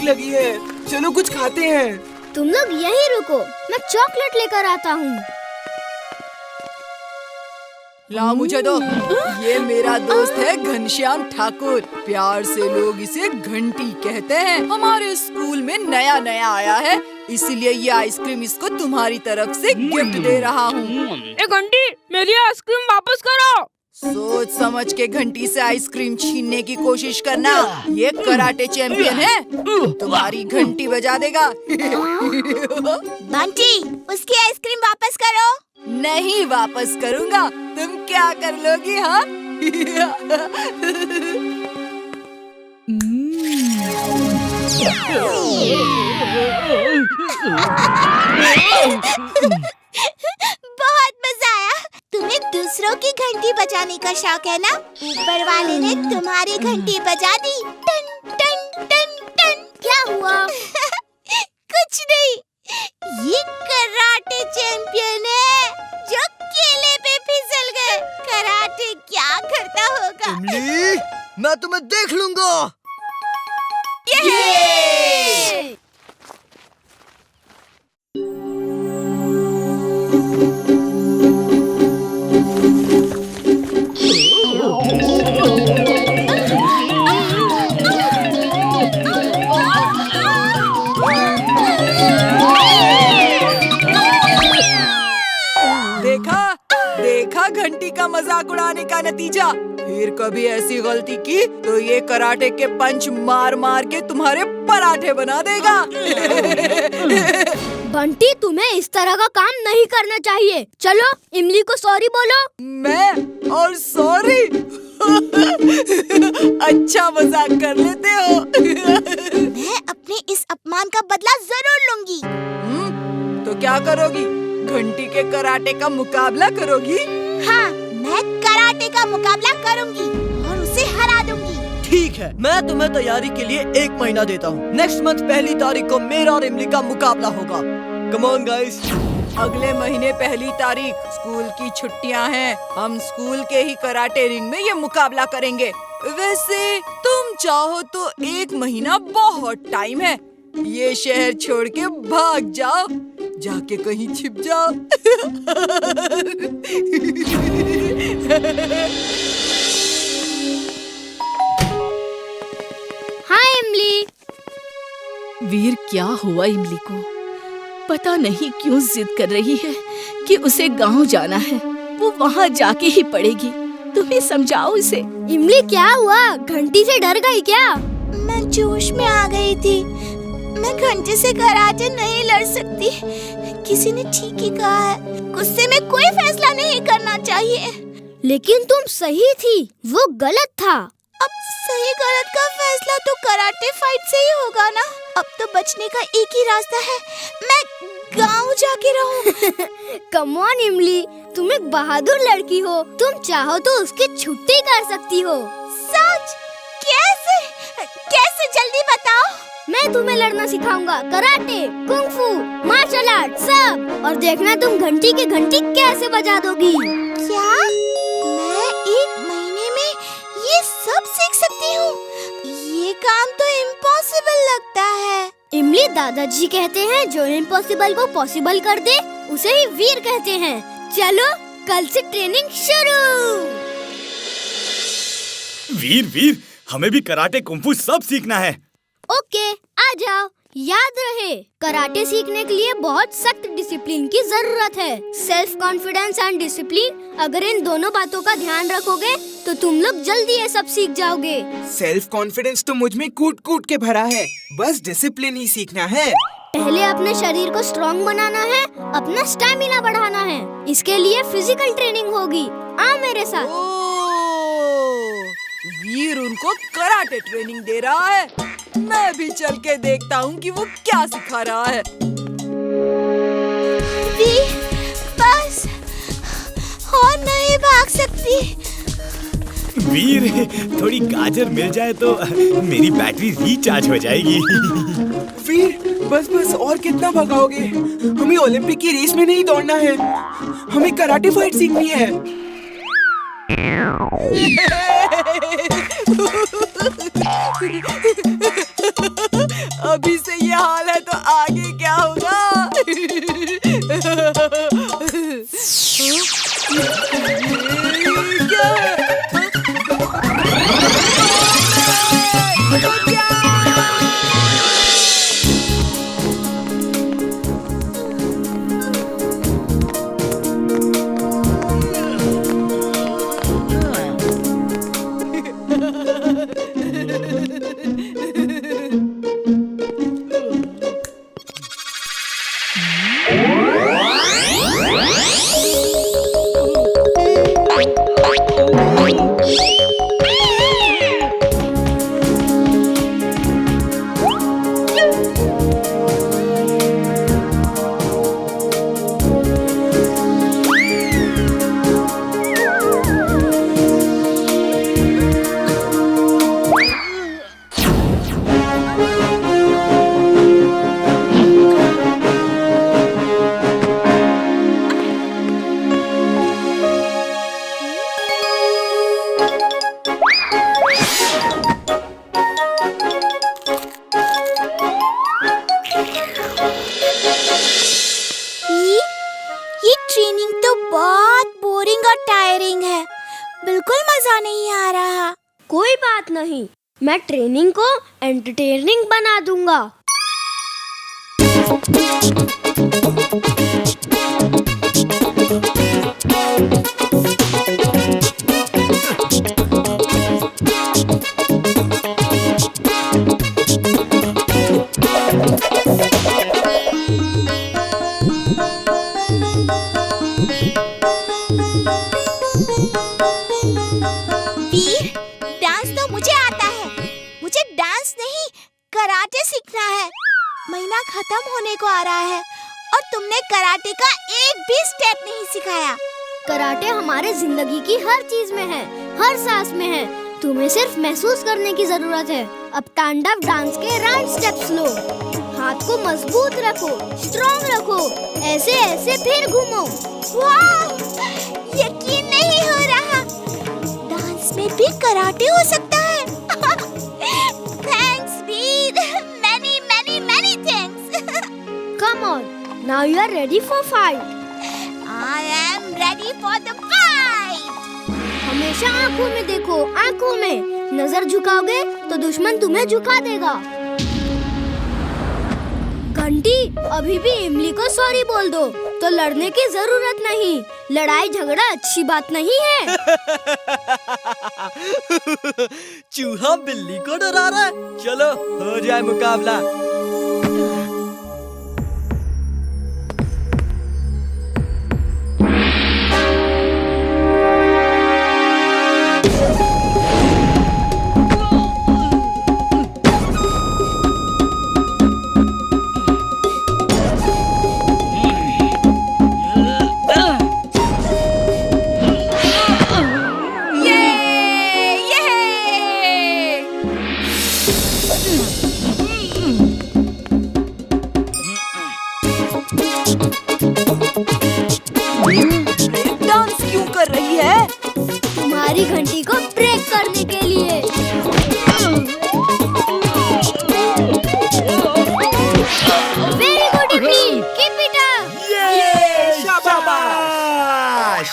लगी है। चलो कुछ खाते हैं। तुम लोग यहीं रुको, मैं चॉकलेट लेकर आता हूँ। ला मुझे दो। ये मेरा दोस्त है घनश्याम ठाकुर। प्यार से लोग इसे घंटी कहते हैं। हमारे स्कूल में नया नया आया है, इसीलिए ये आइसक्रीम इसको तुम्हारी तरफ से गिफ्ट दे रहा हूँ। ए घंटी, मेरी आइसक्रीम वापस करो। सोच समझ के घंटी से आइसक्रीम छीनने की कोशिश करना। ये कराटे चैंपियन है, तुम्हारी घंटी बजा देगा। बंटी, उसकी आइसक्रीम वापस करो। नहीं वापस करूँगा। तुम क्या कर लोगी? हाँ? बहुत मजा आया। तुम्हें दूसरों की घंटी बजाने का शौक है ना? ऊपर वाले ने तुम्हारी घंटी बजा दी। टन टन टन टन। क्या हुआ? कुछ नहीं, ये कराटे चैंपियन है जो केले पे फिसल गए। कराटे क्या करता होगा? इमली, मैं तुम्हें देख लूंगा। देखा घंटी का मजाक उड़ाने का नतीजा। फिर कभी ऐसी गलती की तो ये कराटे के पंच मार मार के तुम्हारे पराठे बना देगा। बंटी, तुम्हें इस तरह का काम नहीं करना चाहिए। चलो इमली को सॉरी बोलो। मैं और सॉरी? अच्छा मजाक कर लेते हो। मैं अपने इस अपमान का बदला जरूर लूंगी। तो क्या करोगी? घंटी के कराटे का मुकाबला करोगी? हाँ, मैं कराटे का मुकाबला करूंगी और उसे हरा दूंगी। ठीक है, मैं तुम्हें तैयारी के लिए 1 महीना देता हूँ। नेक्स्ट मंथ 1 तारीख को मेरा और इमली का मुकाबला होगा। Come on guys. अगले महीने 1 तारीख स्कूल की छुट्टियां हैं। हम स्कूल के ही कराटे रिंग में ये मुकाबला करेंगे। वैसे तुम चाहो तो 1 महीना बहुत टाइम है। ये शहर छोड़ के भाग जाओ, जाके कहीं छिप जाओ। हाँ इमली। वीर, क्या हुआ इमली को? पता नहीं क्यों जिद कर रही है कि उसे गांव जाना है। वो वहाँ जाके ही पड़ेगी। तुम ही समझाओ इसे। इमली, क्या हुआ? घंटी से डर गई क्या? मैं जोश में आ गई थी। मैं घंटे से कराटे नहीं लड़ सकती। किसी ने ठीक ही कहा है, गुस्से में कोई फैसला नहीं करना चाहिए। लेकिन तुम सही थी, वो गलत था। अब सही गलत का फैसला तो कराटे फाइट से ही होगा ना। अब तो बचने का एक ही रास्ता है, मैं गांव जाके रहूं। कम ऑन इमली, तुम एक बहादुर लड़की हो। तुम चाहो तो उसकी छुट्टी कर सकती हो। सच? कैसे? कैसे, जल्दी बताओ। मैं तुम्हें लड़ना सिखाऊंगा। कराटे, कुंफू, मार्शल आर्ट सब। और देखना तुम घंटी की घंटी कैसे बजा दोगी। क्या मैं 1 महीने में ये सब सीख सकती हूँ? ये काम तो इम्पॉसिबल लगता है। इमली, दादाजी कहते हैं जो इम्पॉसिबल को पॉसिबल कर दे उसे ही वीर कहते हैं। चलो कल से ट्रेनिंग शुरू। वीर, हमें भी कराटे कुंफू सब सीखना है। ओके, आ जाओ। याद रहे, कराटे सीखने के लिए बहुत सख्त डिसिप्लिन की जरूरत है। सेल्फ कॉन्फिडेंस एंड डिसिप्लिन, अगर इन दोनों बातों का ध्यान रखोगे तो तुम लोग जल्दी ये सब सीख जाओगे। सेल्फ कॉन्फिडेंस तो मुझ में कूट कूट के भरा है, बस डिसिप्लिन ही सीखना है। पहले अपने शरीर को स्ट्रॉन्ग बनाना है, अपना स्टैमिना बढ़ाना है। इसके लिए फिजिकल ट्रेनिंग होगी। आ मेरे साथ। वीर उनको कराटे ट्रेनिंग दे रहा है। मैं भी चल के देखता हूँ कि वो क्या सिखा रहा है। बस और नहीं भाग सकती। वीर, थोड़ी गाजर मिल जाए तो मेरी बैटरी रिचार्ज हो जाएगी। वीर, बस और कितना भगाओगे? हमें ओलंपिक की रेस में नहीं दौड़ना है, हमें कराटे फाइट सीखनी है। अभी से ये हाल है तो आगे क्या होगा? क्या है? ये ट्रेनिंग तो बहुत बोरिंग और टायरिंग है। बिल्कुल मजा नहीं आ रहा। कोई बात नहीं, मैं ट्रेनिंग को एंटरटेनिंग बना दूंगा। वीर, डांस तो मुझे आता है। मुझे डांस नहीं, कराटे सीखना है। महीना खत्म होने को आ रहा है और तुमने कराटे का एक भी स्टेप नहीं सिखाया। कराटे हमारे जिंदगी की हर चीज में है, हर सांस में है। तुम्हें सिर्फ महसूस करने की जरूरत है। अब तांडव डांस के राइट स्टेप्स लो। हाथ को मजबूत रखो, स्ट्रॉन्ग रखो। ऐसे ऐसे फिर घूमो। वाह! यकीन नहीं हो रहा। डांस में भी कराटे हो सकता है। Thanks Veer. Many many many thanks. Come on, now you are ready for fight. I am ready for the fight. हमेशा आंखों में देखो, आंखों में। नजर झुकाओगे तो दुश्मन तुम्हें झुका देगा। घंटी, अभी भी इमली को सॉरी बोल दो तो लड़ने की जरूरत नहीं। लड़ाई झगड़ा अच्छी बात नहीं है। चूहा बिल्ली को डरा रहा है। चलो हो जाए मुकाबला। डांस क्यों कर रही है? तुम्हारी घंटी को ब्रेक करने के लिए। वेरी गुड इमली, कीप इट अप। ये शाबाश।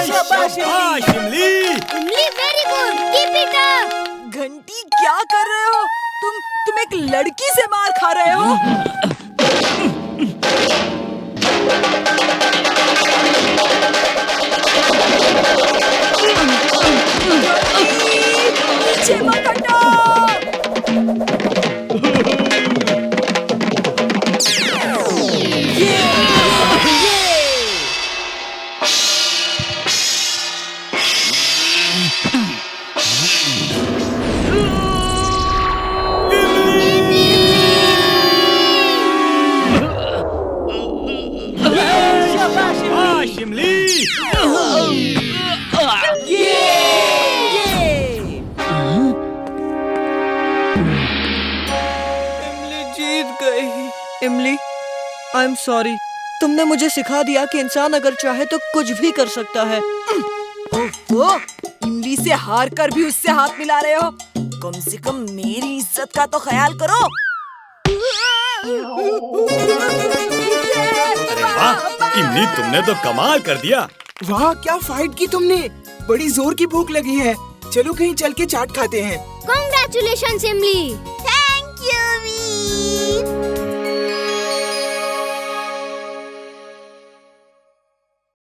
शाबाश इमली। इमली, very good, keep it up. घंटी, क्या कर रहे हो? तुम एक लड़की से मार खा रहे हो। पीछे मत हटो। इमली, आई एम सॉरी। तुमने मुझे सिखा दिया कि इंसान अगर चाहे तो कुछ भी कर सकता है। ओह, इमली से हार कर भी उससे हाथ मिला रहे हो। कम से कम मेरी इज्जत का तो ख्याल करो। अरे वाह इमली, तुमने तो कमाल कर दिया। वाह क्या फाइट की तुमने, बड़ी जोर की भूख लगी है। चलो कहीं चल के चाट खाते हैं। कांग्रेचुलेशंस इमली। Thank you Veer.